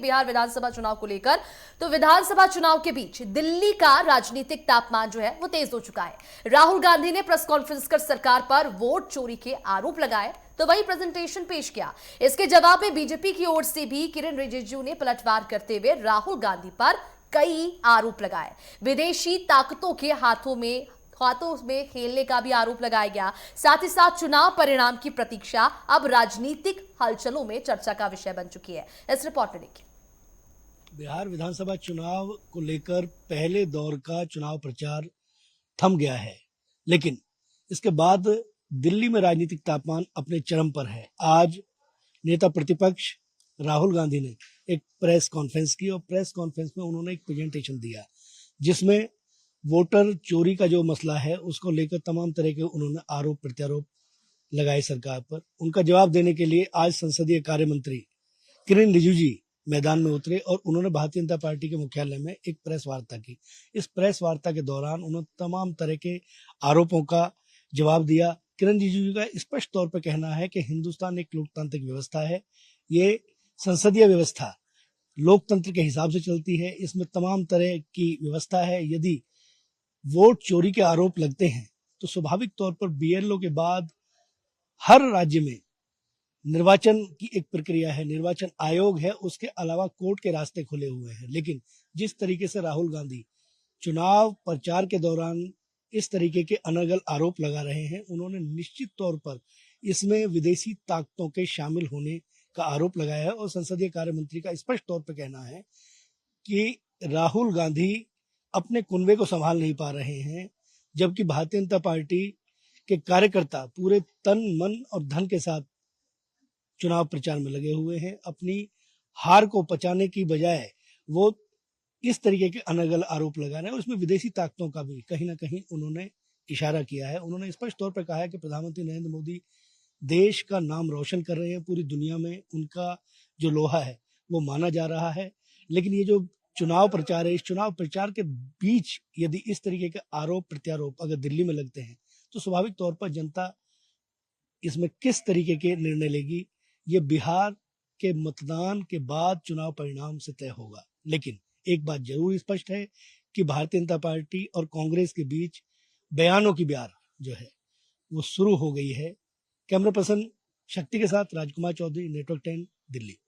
बिहार विधानसभा चुनाव को लेकर। तो विधानसभा चुनाव के बीच दिल्ली का राजनीतिक तापमान जो है वो तेज हो चुका है। राहुल गांधी ने प्रेस कॉन्फ्रेंस कर सरकार पर वोट चोरी के आरोप लगाए, तो वही प्रेजेंटेशन पेश किया। इसके जवाब में बीजेपी की ओर से भी किरेन रिजिजू ने पलटवार करते हुए राहुल गांधी पर कई आरोप लगाए। विदेशी ताकतों के हाथों में खेलने का भी आरोप लगाया गया। साथ ही साथ चुनाव परिणाम की प्रतीक्षा अब राजनीतिक हलचलों में चर्चा का विषय बन चुकी है। इस रिपोर्ट में देखिए। बिहार विधानसभा चुनाव को लेकर पहले दौर का चुनाव प्रचार थम गया है, लेकिन इसके बाद दिल्ली में राजनीतिक तापमान अपने चरम पर है। आज नेता प्रतिपक्ष राहुल गांधी ने एक प्रेस कॉन्फ्रेंस की और प्रेस कॉन्फ्रेंस में उन्होंने एक प्रेजेंटेशन दिया, जिसमें वोटर चोरी का जो मसला है उसको लेकर तमाम तरह के उन्होंने आरोप प्रत्यारोप लगाए सरकार पर। उनका जवाब देने के लिए आज संसदीय कार्य मंत्री किरेन रिजिजू जी मैदान में उतरे और उन्होंने भारतीय जनता पार्टी के मुख्यालय में एक प्रेस वार्ता की। इस प्रेस वार्ता के दौरान उन्होंने तमाम तरह के आरोपों का जवाब दिया। किरेन रिजिजू का स्पष्ट तौर पर कहना है कि हिंदुस्तान एक लोकतांत्रिक व्यवस्था है। ये संसदीय व्यवस्था लोकतंत्र के हिसाब से चलती है। इसमें तमाम तरह की व्यवस्था है। यदि वोट चोरी के आरोप लगते हैं तो स्वाभाविक तौर पर बीएलओ के बाद हर राज्य में निर्वाचन की एक प्रक्रिया है, निर्वाचन आयोग है, उसके अलावा कोर्ट के रास्ते खुले हुए हैं। लेकिन जिस तरीके से राहुल गांधी चुनाव प्रचार के दौरान इस तरीके के अनर्गल आरोप लगा रहे हैं, उन्होंने निश्चित तौर पर इसमें विदेशी ताकतों के शामिल होने का आरोप लगाया है। और संसदीय कार्य मंत्री का स्पष्ट तौर पर कहना है कि राहुल गांधी अपने कुनबे को संभाल नहीं पा रहे हैं, जबकि भारतीय जनता पार्टी के कार्यकर्ता पूरे तन मन और धन के साथ चुनाव प्रचार में लगे हुए हैं। अपनी हार को पचाने की बजाय वो इस तरीके के अनर्गल आरोप लगा रहे हैं। उसमें विदेशी ताकतों का भी कहीं ना कहीं उन्होंने इशारा किया है। उन्होंने स्पष्ट तौर पर कहा है कि प्रधानमंत्री नरेंद्र मोदी देश का नाम रोशन कर रहे हैं। पूरी दुनिया में उनका जो लोहा है वो माना जा रहा है। लेकिन ये जो चुनाव प्रचार है, इस चुनाव प्रचार के बीच यदि इस तरीके के आरोप प्रत्यारोप अगर दिल्ली में लगते हैं तो स्वाभाविक तौर पर जनता इसमें किस तरीके के निर्णय लेगी, ये बिहार के मतदान के बाद चुनाव परिणाम से तय होगा। लेकिन एक बात जरूर स्पष्ट है कि भारतीय जनता पार्टी और कांग्रेस के बीच बयानों की ब्यार जो है वो शुरू हो गई है। कैमरा पर्सन शक्ति के साथ राजकुमार चौधरी, नेटवर्क 10, दिल्ली।